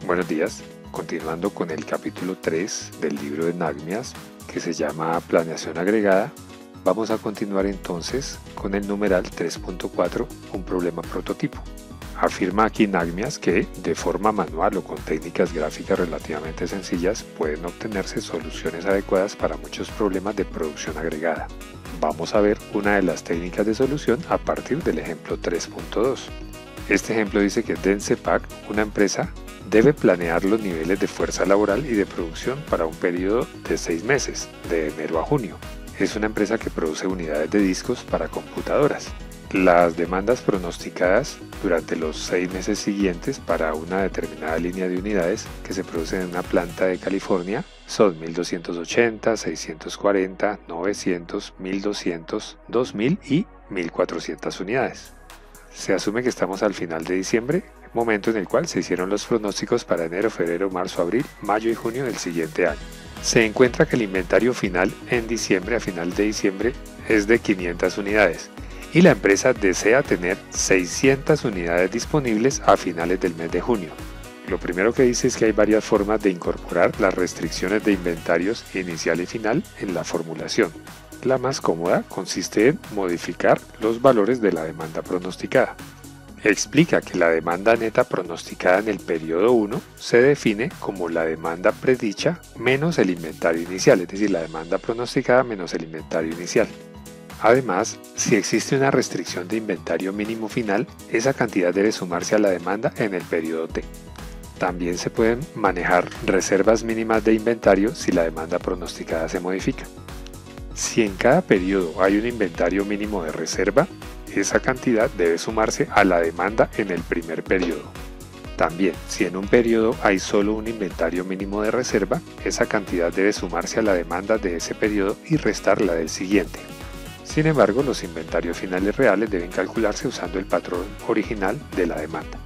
Buenos días, continuando con el capítulo 3 del libro de Nagmias, que se llama Planeación Agregada, vamos a continuar entonces con el numeral 3.4, un problema prototipo. Afirma aquí Nagmias que, de forma manual o con técnicas gráficas relativamente sencillas, pueden obtenerse soluciones adecuadas para muchos problemas de producción agregada. Vamos a ver una de las técnicas de solución a partir del ejemplo 3.2. Este ejemplo dice que Densepac, una empresa, debe planear los niveles de fuerza laboral y de producción para un periodo de 6 meses, de enero a junio. Es una empresa que produce unidades de discos para computadoras. Las demandas pronosticadas durante los 6 meses siguientes para una determinada línea de unidades que se producen en una planta de California son 1280, 640, 900, 1200, 2000 y 1400 unidades. Se asume que estamos al final de diciembre, momento en el cual se hicieron los pronósticos para enero, febrero, marzo, abril, mayo y junio del siguiente año. Se encuentra que el inventario final en diciembre, a final de diciembre, es de 500 unidades y la empresa desea tener 600 unidades disponibles a finales del mes de junio. Lo primero que dice es que hay varias formas de incorporar las restricciones de inventarios inicial y final en la formulación. La más cómoda consiste en modificar los valores de la demanda pronosticada. Explica que la demanda neta pronosticada en el periodo 1 se define como la demanda predicha menos el inventario inicial, es decir, la demanda pronosticada menos el inventario inicial. Además, si existe una restricción de inventario mínimo final, esa cantidad debe sumarse a la demanda en el periodo T. También se pueden manejar reservas mínimas de inventario si la demanda pronosticada se modifica. Si en cada periodo hay un inventario mínimo de reserva, esa cantidad debe sumarse a la demanda en el primer periodo. También, si en un periodo hay solo un inventario mínimo de reserva, esa cantidad debe sumarse a la demanda de ese periodo y restar la del siguiente. Sin embargo, los inventarios finales reales deben calcularse usando el patrón original de la demanda.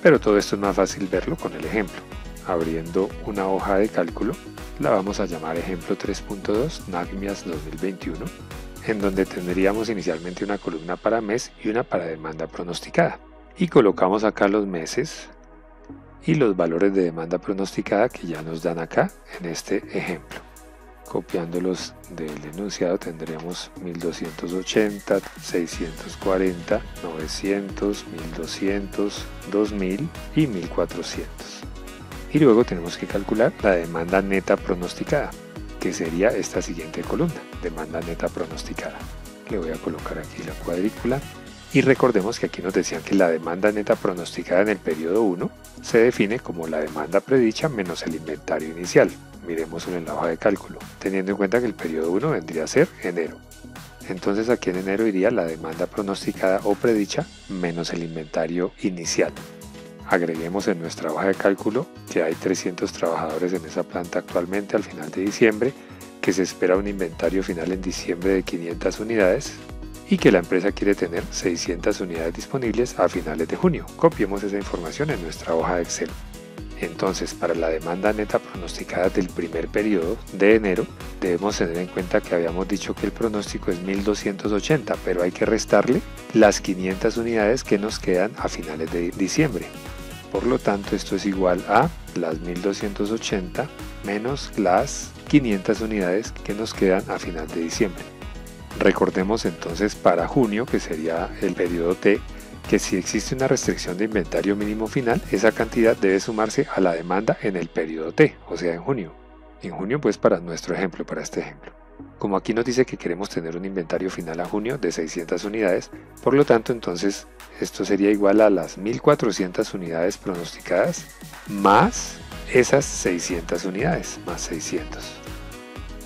Pero todo esto es más fácil verlo con el ejemplo. Abriendo una hoja de cálculo, la vamos a llamar ejemplo 3.2 Nagmias 2021, en donde tendríamos inicialmente una columna para mes y una para demanda pronosticada. Y colocamos acá los meses y los valores de demanda pronosticada que ya nos dan acá en este ejemplo. Copiándolos del enunciado tendremos 1280, 640, 900, 1200, 2000 y 1400. Y luego tenemos que calcular la demanda neta pronosticada, que sería esta siguiente columna, demanda neta pronosticada. Le voy a colocar aquí la cuadrícula y recordemos que aquí nos decían que la demanda neta pronosticada en el periodo 1 se define como la demanda predicha menos el inventario inicial. Miremos en la hoja de cálculo, teniendo en cuenta que el periodo 1 vendría a ser enero. Entonces aquí en enero iría la demanda pronosticada o predicha menos el inventario inicial. Agreguemos en nuestra hoja de cálculo que hay 300 trabajadores en esa planta actualmente al final de diciembre, que se espera un inventario final en diciembre de 500 unidades y que la empresa quiere tener 600 unidades disponibles a finales de junio. Copiemos esa información en nuestra hoja de Excel. Entonces, para la demanda neta pronosticada del primer periodo de enero, debemos tener en cuenta que habíamos dicho que el pronóstico es 1280, pero hay que restarle las 500 unidades que nos quedan a finales de diciembre. Por lo tanto, esto es igual a las 1280 menos las 500 unidades que nos quedan a final de diciembre. Recordemos entonces para junio, que sería el periodo T, que si existe una restricción de inventario mínimo final, esa cantidad debe sumarse a la demanda en el periodo T, o sea en junio. En junio pues para nuestro ejemplo, para este ejemplo. Como aquí nos dice que queremos tener un inventario final a junio de 600 unidades, por lo tanto entonces esto sería igual a las 1400 unidades pronosticadas más esas 600 unidades, más 600.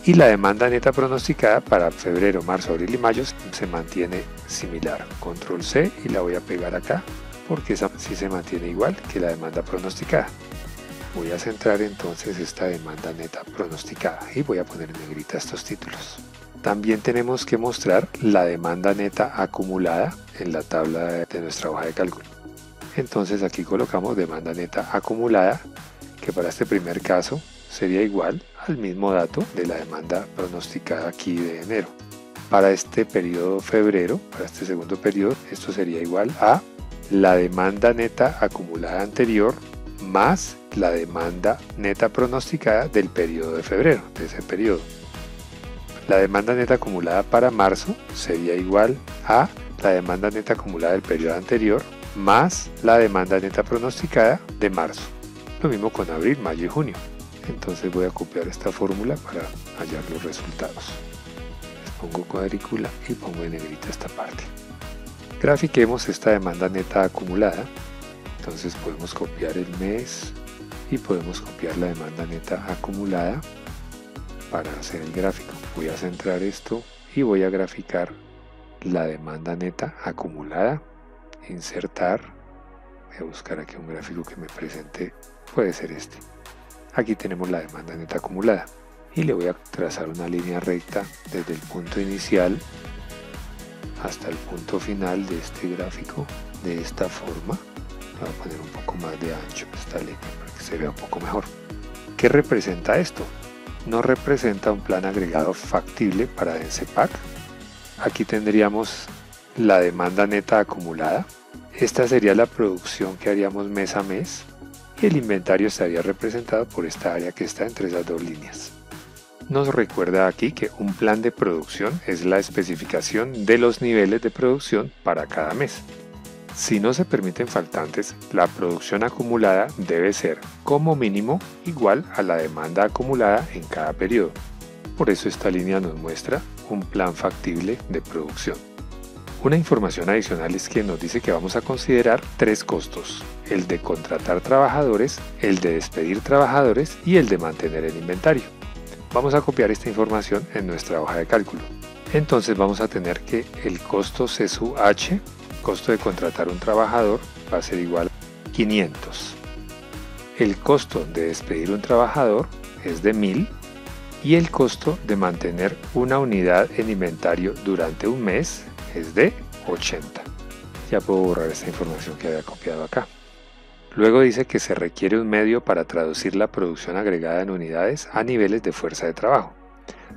Y la demanda neta pronosticada para febrero, marzo, abril y mayo se mantiene similar. Control C y la voy a pegar acá porque esa sí se mantiene igual que la demanda pronosticada. Voy a centrar entonces esta demanda neta pronosticada y voy a poner en negrita estos títulos. También tenemos que mostrar la demanda neta acumulada en la tabla de nuestra hoja de cálculo. Entonces aquí colocamos demanda neta acumulada, que para este primer caso sería igual al mismo dato de la demanda pronosticada aquí de enero. Para este periodo febrero, para este segundo periodo, esto sería igual a la demanda neta acumulada anterior más la demanda neta pronosticada del periodo de febrero, de ese periodo. La demanda neta acumulada para marzo sería igual a la demanda neta acumulada del periodo anterior más la demanda neta pronosticada de marzo. Lo mismo con abril, mayo y junio. Entonces voy a copiar esta fórmula para hallar los resultados. Les pongo cuadrícula y pongo en negrita esta parte. Grafiquemos esta demanda neta acumulada. Entonces podemos copiar el mes y podemos copiar la demanda neta acumulada para hacer el gráfico. Voy a centrar esto y voy a graficar la demanda neta acumulada. Insertar. Voy a buscar aquí un gráfico que me presente. Puede ser este. Aquí tenemos la demanda neta acumulada. Y le voy a trazar una línea recta desde el punto inicial hasta el punto final de este gráfico de esta forma. Voy a poner un poco más de ancho esta línea para que se vea un poco mejor. ¿Qué representa esto? No representa un plan agregado factible para Densepac. Aquí tendríamos la demanda neta acumulada. Esta sería la producción que haríamos mes a mes y el inventario estaría representado por esta área que está entre esas dos líneas. Nos recuerda aquí que un plan de producción es la especificación de los niveles de producción para cada mes. Si no se permiten faltantes, la producción acumulada debe ser como mínimo igual a la demanda acumulada en cada periodo. Por eso esta línea nos muestra un plan factible de producción. Una información adicional es que nos dice que vamos a considerar tres costos: el de contratar trabajadores, el de despedir trabajadores y el de mantener el inventario. Vamos a copiar esta información en nuestra hoja de cálculo. Entonces vamos a tener que el costo C sub H, costo de contratar un trabajador, va a ser igual a 500. El costo de despedir un trabajador es de 1000 y el costo de mantener una unidad en inventario durante un mes es de 80. Ya puedo borrar esta información que había copiado acá. Luego dice que se requiere un medio para traducir la producción agregada en unidades a niveles de fuerza de trabajo.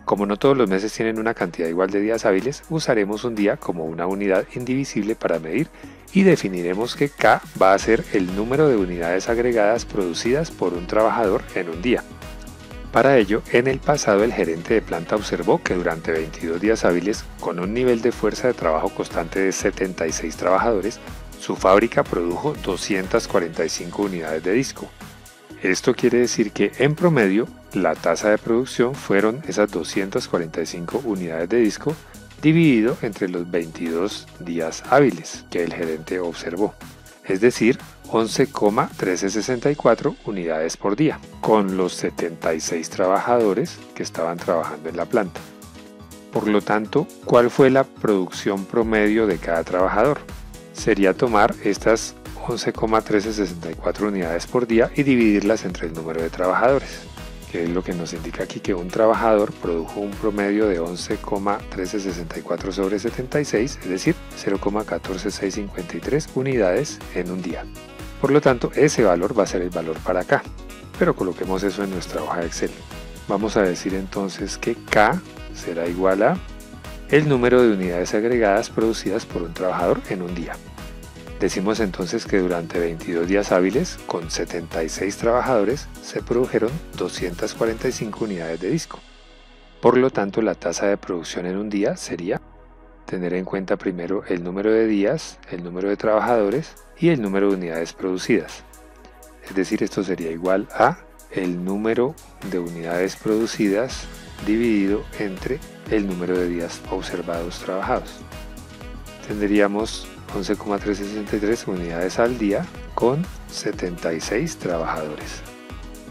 Como no todos los meses tienen una cantidad igual de días hábiles, usaremos un día como una unidad indivisible para medir y definiremos que K va a ser el número de unidades agregadas producidas por un trabajador en un día. Para ello, en el pasado el gerente de planta observó que durante 22 días hábiles, con un nivel de fuerza de trabajo constante de 76 trabajadores, su fábrica produjo 245 unidades de disco. Esto quiere decir que en promedio la tasa de producción fueron esas 245 unidades de disco dividido entre los 22 días hábiles que el gerente observó, es decir, 11,1364 unidades por día, con los 76 trabajadores que estaban trabajando en la planta. Por lo tanto, ¿cuál fue la producción promedio de cada trabajador? Sería tomar estas 11,1364 unidades por día y dividirlas entre el número de trabajadores, que es lo que nos indica aquí que un trabajador produjo un promedio de 11,1364 sobre 76, es decir, 0,14653 unidades en un día. Por lo tanto, ese valor va a ser el valor para K, pero coloquemos eso en nuestra hoja de Excel. Vamos a decir entonces que K será igual a el número de unidades agregadas producidas por un trabajador en un día. Decimos entonces que durante 22 días hábiles, con 76 trabajadores, se produjeron 245 unidades de disco. Por lo tanto, la tasa de producción en un día sería tener en cuenta primero el número de días, el número de trabajadores y el número de unidades producidas. Es decir, esto sería igual a el número de unidades producidas dividido entre el número de días observados trabajados. Tendríamos 11,363 unidades al día con 76 trabajadores.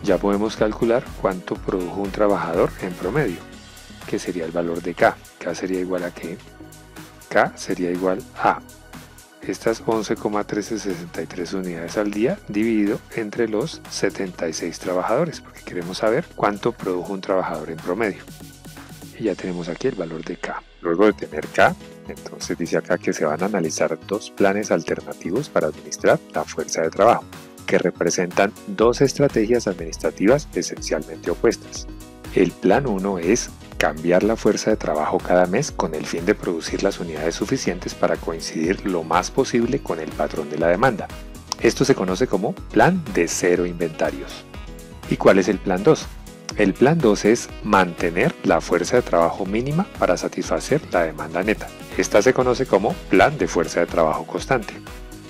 Ya podemos calcular cuánto produjo un trabajador en promedio, que sería el valor de K. K sería igual a ¿qué? K sería igual a estas 11,1363 unidades al día dividido entre los 76 trabajadores, porque queremos saber cuánto produjo un trabajador en promedio. Y ya tenemos aquí el valor de K. Luego de tener K, entonces dice acá que se van a analizar dos planes alternativos para administrar la fuerza de trabajo, que representan dos estrategias administrativas esencialmente opuestas. El plan 1 es cambiar la fuerza de trabajo cada mes con el fin de producir las unidades suficientes para coincidir lo más posible con el patrón de la demanda. Esto se conoce como plan de cero inventarios. ¿Y cuál es el plan 2? El plan 2 es mantener la fuerza de trabajo mínima para satisfacer la demanda neta. Esta se conoce como plan de fuerza de trabajo constante.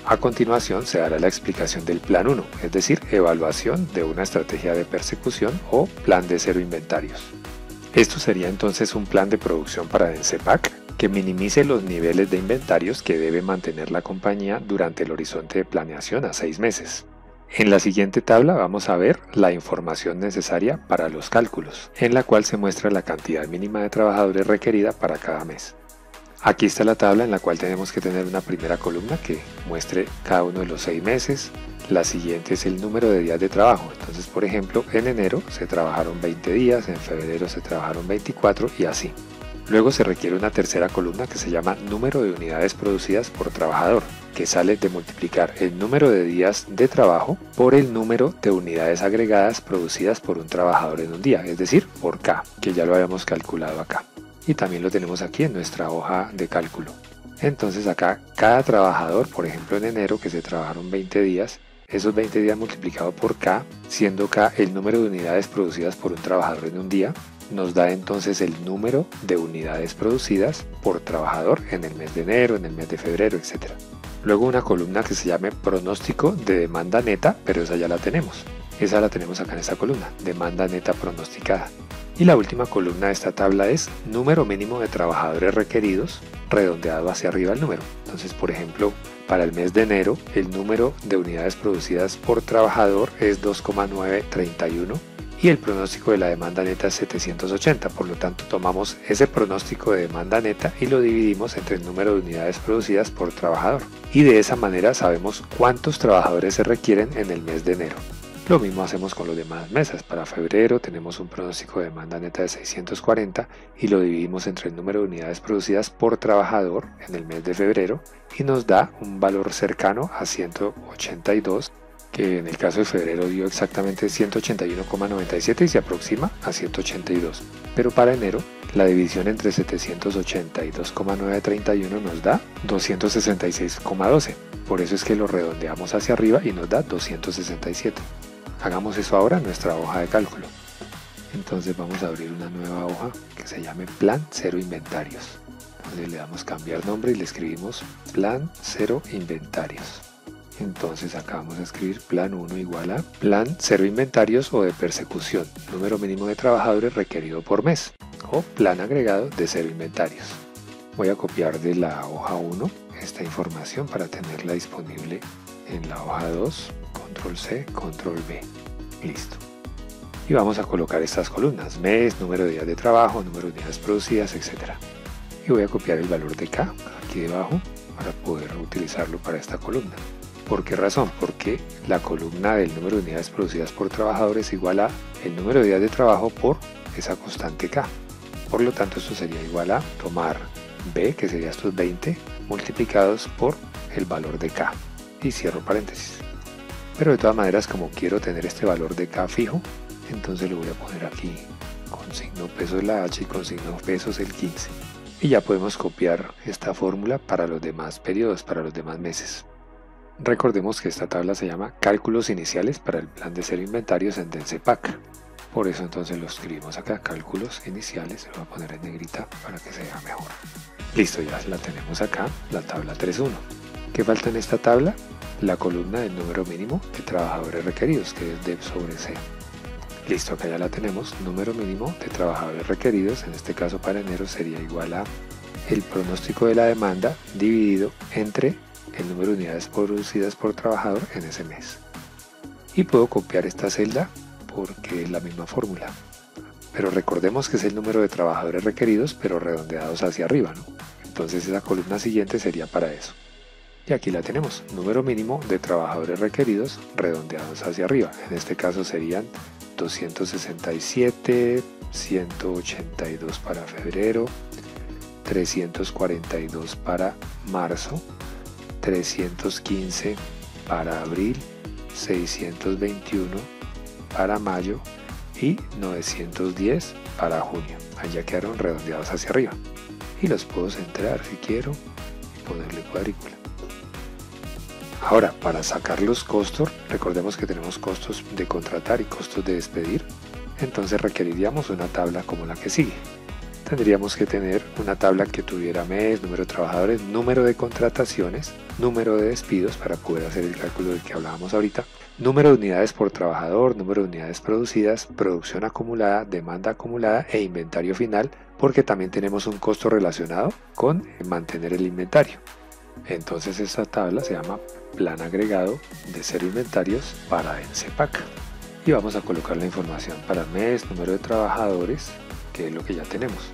A continuación se dará la explicación del plan 1, es decir, evaluación de una estrategia de persecución o plan de cero inventarios. Esto sería entonces un plan de producción para Densepac que minimice los niveles de inventarios que debe mantener la compañía durante el horizonte de planeación a 6 meses. En la siguiente tabla vamos a ver la información necesaria para los cálculos, en la cual se muestra la cantidad mínima de trabajadores requerida para cada mes. Aquí está la tabla en la cual tenemos que tener una primera columna que muestre cada uno de los 6 meses. La siguiente es el número de días de trabajo. Entonces, por ejemplo, en enero se trabajaron 20 días, en febrero se trabajaron 24 y así. Luego se requiere una tercera columna que se llama número de unidades producidas por trabajador, que sale de multiplicar el número de días de trabajo por el número de unidades agregadas producidas por un trabajador en un día, es decir, por K, que ya lo habíamos calculado acá. Y también lo tenemos aquí en nuestra hoja de cálculo. Entonces acá cada trabajador, por ejemplo en enero que se trabajaron 20 días, esos 20 días multiplicado por K, siendo K el número de unidades producidas por un trabajador en un día, nos da entonces el número de unidades producidas por trabajador en el mes de enero, en el mes de febrero, etc. Luego una columna que se llame pronóstico de demanda neta, pero esa ya la tenemos. Esa la tenemos acá en esta columna, demanda neta pronosticada. Y la última columna de esta tabla es número mínimo de trabajadores requeridos, redondeado hacia arriba el número. Entonces, por ejemplo, para el mes de enero, el número de unidades producidas por trabajador es 2,931 y el pronóstico de la demanda neta es 780. Por lo tanto, tomamos ese pronóstico de demanda neta y lo dividimos entre el número de unidades producidas por trabajador. Y de esa manera sabemos cuántos trabajadores se requieren en el mes de enero. Lo mismo hacemos con los demás meses. Para febrero tenemos un pronóstico de demanda neta de 640 y lo dividimos entre el número de unidades producidas por trabajador en el mes de febrero y nos da un valor cercano a 182, que en el caso de febrero dio exactamente 181,97 y se aproxima a 182. Pero para enero la división entre 782,931 nos da 266,12. Por eso es que lo redondeamos hacia arriba y nos da 267. Hagamos eso ahora en nuestra hoja de cálculo. Entonces vamos a abrir una nueva hoja que se llame Plan Cero Inventarios. Entonces le damos cambiar nombre y le escribimos Plan Cero Inventarios. Entonces acá vamos a escribir Plan 1 igual a Plan Cero Inventarios o de persecución, número mínimo de trabajadores requerido por mes, o Plan agregado de cero inventarios. Voy a copiar de la hoja 1 esta información para tenerla disponible en la hoja 2. Control C, Control V. Listo. Y vamos a colocar estas columnas: mes, número de días de trabajo, número de unidades producidas, etc. Y voy a copiar el valor de K aquí debajo para poder utilizarlo para esta columna. ¿Por qué razón? Porque la columna del número de unidades producidas por trabajador es igual a el número de días de trabajo por esa constante K. Por lo tanto, esto sería igual a tomar B, que sería estos 20, multiplicados por el valor de K. Y cierro paréntesis. Pero de todas maneras, como quiero tener este valor de K fijo, entonces lo voy a poner aquí con signo pesos la H y con signo pesos el 15. Y ya podemos copiar esta fórmula para los demás periodos, para los demás meses. Recordemos que esta tabla se llama Cálculos Iniciales para el Plan de Cero Inventarios en Densepac. Por eso entonces lo escribimos acá, Cálculos Iniciales, lo voy a poner en negrita para que se vea mejor. Listo, ya la tenemos acá, la tabla 3.1. ¿Qué falta en esta tabla? La columna del número mínimo de trabajadores requeridos, que es D sobre C. Listo, acá ya la tenemos, número mínimo de trabajadores requeridos, en este caso para enero sería igual a el pronóstico de la demanda dividido entre el número de unidades producidas por trabajador en ese mes. Y puedo copiar esta celda porque es la misma fórmula. Pero recordemos que es el número de trabajadores requeridos, pero redondeados hacia arriba, ¿no? Entonces esa columna siguiente sería para eso. Y aquí la tenemos, número mínimo de trabajadores requeridos redondeados hacia arriba. En este caso serían 267, 182 para febrero, 342 para marzo, 315 para abril, 621 para mayo y 910 para junio. Allá quedaron redondeados hacia arriba. Y los puedo centrar si quiero y ponerle cuadrícula. Ahora, para sacar los costos, recordemos que tenemos costos de contratar y costos de despedir, entonces requeriríamos una tabla como la que sigue. Tendríamos que tener una tabla que tuviera mes, número de trabajadores, número de contrataciones, número de despidos para poder hacer el cálculo del que hablábamos ahorita, número de unidades por trabajador, número de unidades producidas, producción acumulada, demanda acumulada e inventario final, porque también tenemos un costo relacionado con mantener el inventario. Entonces esta tabla se llama plan agregado de cero inventarios para Encepac. Y vamos a colocar la información para mes, número de trabajadores, que es lo que ya tenemos.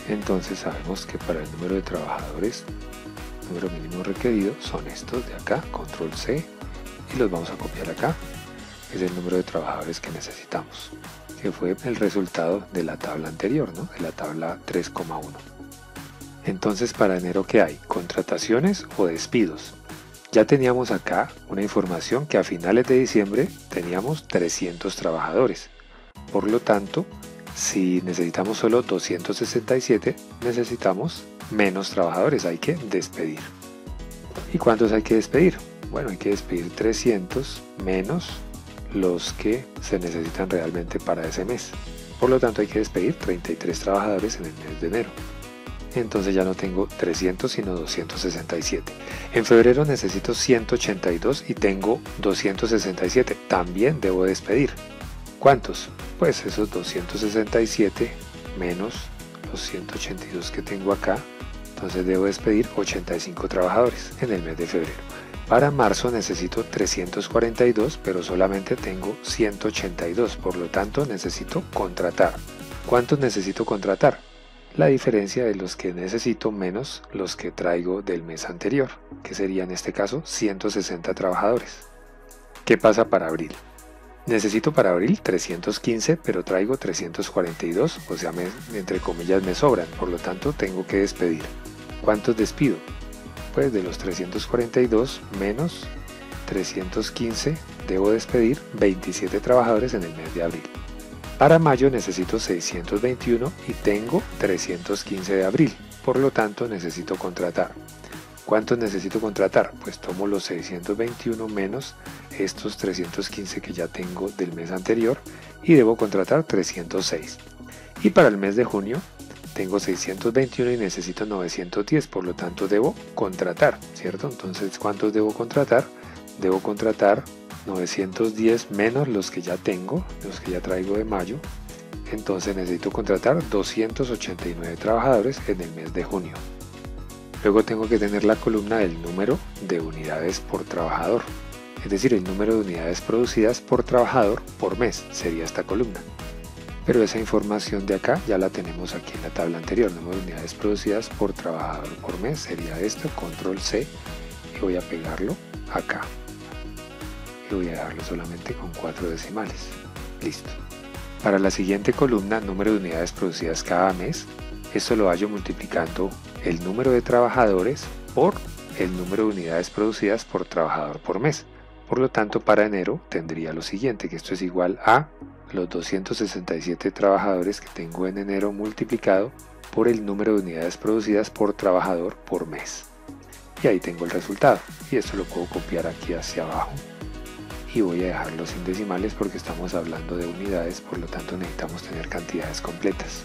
Entonces sabemos que para el número de trabajadores, número mínimo requerido son estos de acá, control C, y los vamos a copiar acá. Es el número de trabajadores que necesitamos, que fue el resultado de la tabla anterior, ¿no? De la tabla 3,1. Entonces para enero, ¿qué hay? ¿Contrataciones o despidos? Ya teníamos acá una información que a finales de diciembre teníamos 300 trabajadores. Por lo tanto, si necesitamos solo 267, necesitamos menos trabajadores, hay que despedir. ¿Y cuántos hay que despedir? Bueno, hay que despedir 300 menos los que se necesitan realmente para ese mes. Por lo tanto, hay que despedir 33 trabajadores en el mes de enero. Entonces ya no tengo 300 sino 267. En febrero necesito 182 y tengo 267. También debo despedir. ¿Cuántos? Pues esos 267 menos los 182 que tengo acá. Entonces debo despedir 85 trabajadores en el mes de febrero. Para marzo necesito 342, pero solamente tengo 182. Por lo tanto necesito contratar. ¿Cuántos necesito contratar? La diferencia de los que necesito menos los que traigo del mes anterior, que sería en este caso 160 trabajadores. ¿Qué pasa para abril? Necesito para abril 315, pero traigo 342, o sea, entre comillas me sobran, por lo tanto tengo que despedir. ¿Cuántos despido? Pues de los 342 menos 315 debo despedir 27 trabajadores en el mes de abril. Para mayo necesito 621 y tengo 315 de abril, por lo tanto necesito contratar. ¿Cuántos necesito contratar? Pues tomo los 621 menos estos 315 que ya tengo del mes anterior y debo contratar 306. Y para el mes de junio tengo 621 y necesito 910, por lo tanto debo contratar, ¿cierto? Entonces, ¿cuántos debo contratar? Debo contratar 910 menos los que ya tengo, los que ya traigo de mayo. Entonces necesito contratar 289 trabajadores en el mes de junio. Luego tengo que tener la columna del número de unidades por trabajador, es decir, el número de unidades producidas por trabajador por mes sería esta columna. Pero esa información de acá ya la tenemos aquí en la tabla anterior. Número de unidades producidas por trabajador por mes sería esto, control C, y voy a pegarlo acá. Y voy a dejarlo solamente con 4 decimales. Listo. Para la siguiente columna, número de unidades producidas cada mes, esto lo hallo multiplicando el número de trabajadores por el número de unidades producidas por trabajador por mes. Por lo tanto, para enero tendría lo siguiente, que esto es igual a los 267 trabajadores que tengo en enero multiplicado por el número de unidades producidas por trabajador por mes. Y ahí tengo el resultado. Y esto lo puedo copiar aquí hacia abajo. Y voy a dejarlo sin decimales porque estamos hablando de unidades, por lo tanto necesitamos tener cantidades completas.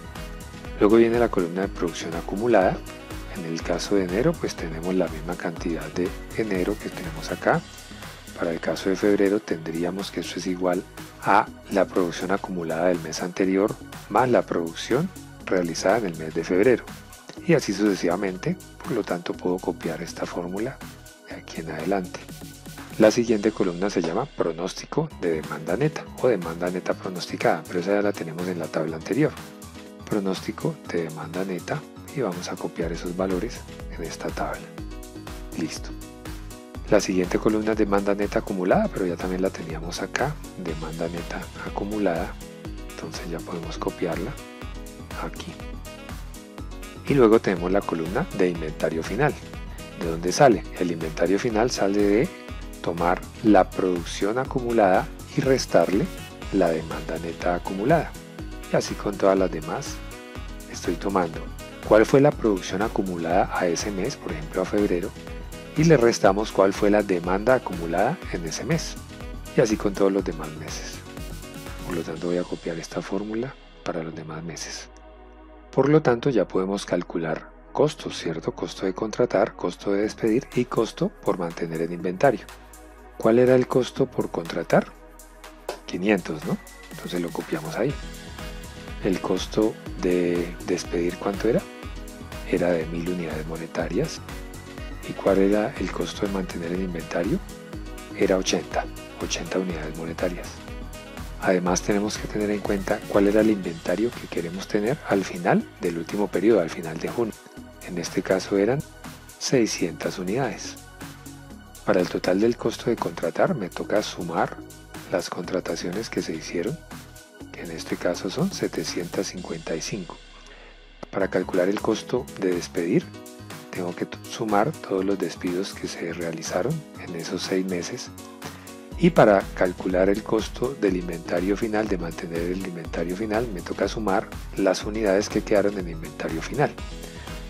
Luego viene la columna de producción acumulada. En el caso de enero, pues tenemos la misma cantidad de enero que tenemos acá. Para el caso de febrero tendríamos que esto es igual a la producción acumulada del mes anterior más la producción realizada en el mes de febrero. Y así sucesivamente, por lo tanto puedo copiar esta fórmula de aquí en adelante. La siguiente columna se llama pronóstico de demanda neta o demanda neta pronosticada, pero esa ya la tenemos en la tabla anterior. Pronóstico de demanda neta y vamos a copiar esos valores en esta tabla. Listo. La siguiente columna es demanda neta acumulada, pero ya también la teníamos acá, demanda neta acumulada, entonces ya podemos copiarla aquí. Y luego tenemos la columna de inventario final. ¿De dónde sale? El inventario final sale de tomar la producción acumulada y restarle la demanda neta acumulada. Y así con todas las demás estoy tomando cuál fue la producción acumulada a ese mes, por ejemplo a febrero, y le restamos cuál fue la demanda acumulada en ese mes. Y así con todos los demás meses. Por lo tanto voy a copiar esta fórmula para los demás meses. Por lo tanto ya podemos calcular costos, ¿cierto? Costo de contratar, costo de despedir y costo por mantener el inventario. ¿Cuál era el costo por contratar? 500, ¿no? Entonces lo copiamos ahí. El costo de despedir, ¿cuánto era? Era de 1000 unidades monetarias. ¿Y cuál era el costo de mantener el inventario? Era 80 unidades monetarias. Además tenemos que tener en cuenta cuál era el inventario que queremos tener al final del último periodo, al final de junio. En este caso eran 600 unidades. Para el total del costo de contratar me toca sumar las contrataciones que se hicieron, que en este caso son 755. Para calcular el costo de despedir, tengo que sumar todos los despidos que se realizaron en esos 6 meses. Y para calcular el costo del inventario final, de mantener el inventario final, me toca sumar las unidades que quedaron en el inventario final.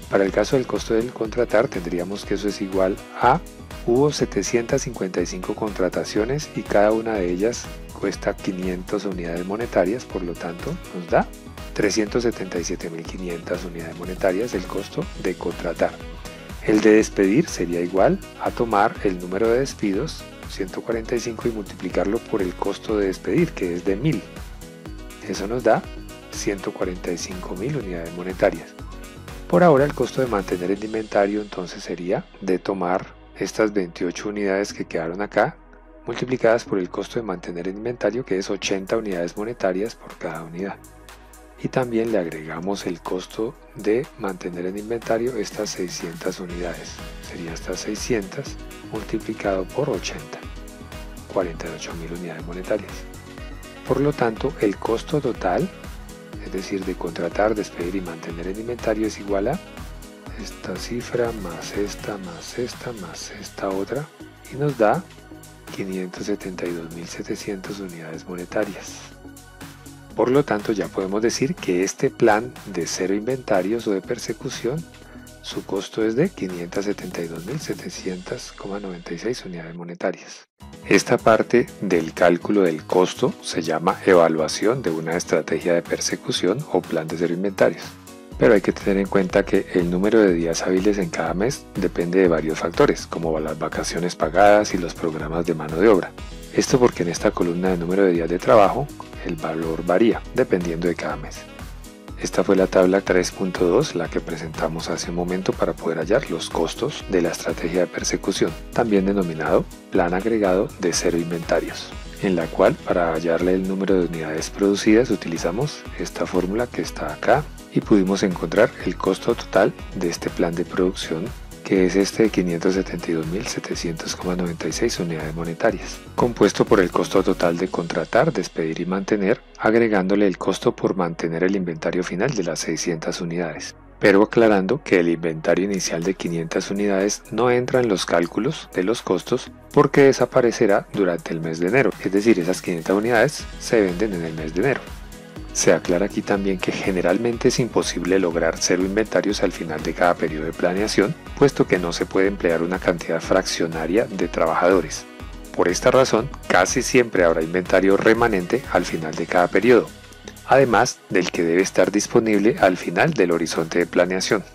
Para el caso del costo del contratar, tendríamos que eso es igual a, hubo 755 contrataciones y cada una de ellas cuesta 500 unidades monetarias, por lo tanto nos da 377.500 unidades monetarias el costo de contratar. El de despedir sería igual a tomar el número de despidos, 145, y multiplicarlo por el costo de despedir, que es de 1000. Eso nos da 145.000 unidades monetarias. Por ahora el costo de mantener el inventario entonces sería de tomar estas 28 unidades que quedaron acá, multiplicadas por el costo de mantener el inventario, que es 80 unidades monetarias por cada unidad. Y también le agregamos el costo de mantener en inventario estas 600 unidades. Sería estas 600 multiplicado por 80, 48.000 unidades monetarias. Por lo tanto, el costo total, es decir, de contratar, despedir y mantener el inventario, es igual a esta cifra más esta, más esta, más esta otra, y nos da 572.700 unidades monetarias. Por lo tanto, ya podemos decir que este plan de cero inventarios o de persecución, su costo es de 572.700,96 unidades monetarias. Esta parte del cálculo del costo se llama evaluación de una estrategia de persecución o plan de cero inventarios. Pero hay que tener en cuenta que el número de días hábiles en cada mes depende de varios factores, como las vacaciones pagadas y los programas de mano de obra. Esto porque en esta columna de número de días de trabajo, el valor varía dependiendo de cada mes. Esta fue la tabla 3.2, la que presentamos hace un momento para poder hallar los costos de la estrategia de persecución, también denominado plan agregado de cero inventarios, en la cual para hallarle el número de unidades producidas utilizamos esta fórmula que está acá y pudimos encontrar el costo total de este plan de producción, que es este de 572.700,96 unidades monetarias, compuesto por el costo total de contratar, despedir y mantener, agregándole el costo por mantener el inventario final de las 600 unidades. Pero aclarando que el inventario inicial de 500 unidades no entra en los cálculos de los costos porque desaparecerá durante el mes de enero, es decir, esas 500 unidades se venden en el mes de enero. Se aclara aquí también que generalmente es imposible lograr cero inventarios al final de cada periodo de planeación, puesto que no se puede emplear una cantidad fraccionaria de trabajadores. Por esta razón, casi siempre habrá inventario remanente al final de cada periodo, además del que debe estar disponible al final del horizonte de planeación.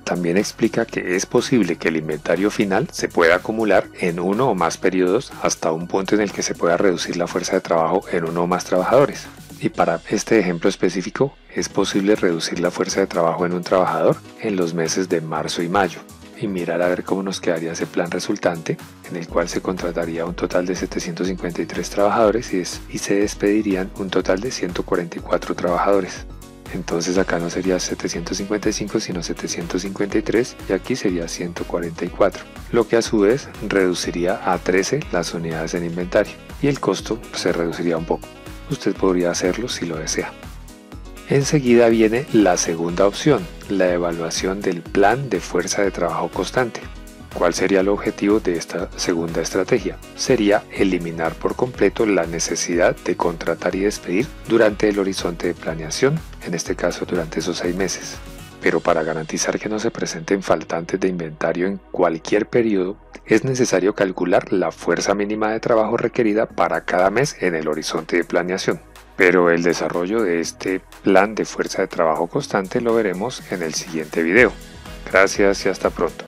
También explica que es posible que el inventario final se pueda acumular en uno o más periodos hasta un punto en el que se pueda reducir la fuerza de trabajo en uno o más trabajadores. Y para este ejemplo específico, es posible reducir la fuerza de trabajo en un trabajador en los meses de marzo y mayo, y mirar a ver cómo nos quedaría ese plan resultante, en el cual se contrataría un total de 753 trabajadores y se despedirían un total de 144 trabajadores. Entonces acá no sería 755 sino 753 y aquí sería 144, lo que a su vez reduciría a 13 las unidades en inventario y el costo se reduciría un poco. Usted podría hacerlo si lo desea. Enseguida viene la segunda opción, la evaluación del plan de fuerza de trabajo constante. ¿Cuál sería el objetivo de esta segunda estrategia? Sería eliminar por completo la necesidad de contratar y despedir durante el horizonte de planeación, en este caso durante esos 6 meses. pero para garantizar que no se presenten faltantes de inventario en cualquier periodo, es necesario calcular la fuerza mínima de trabajo requerida para cada mes en el horizonte de planeación. Pero el desarrollo de este plan de fuerza de trabajo constante lo veremos en el siguiente video. Gracias y hasta pronto.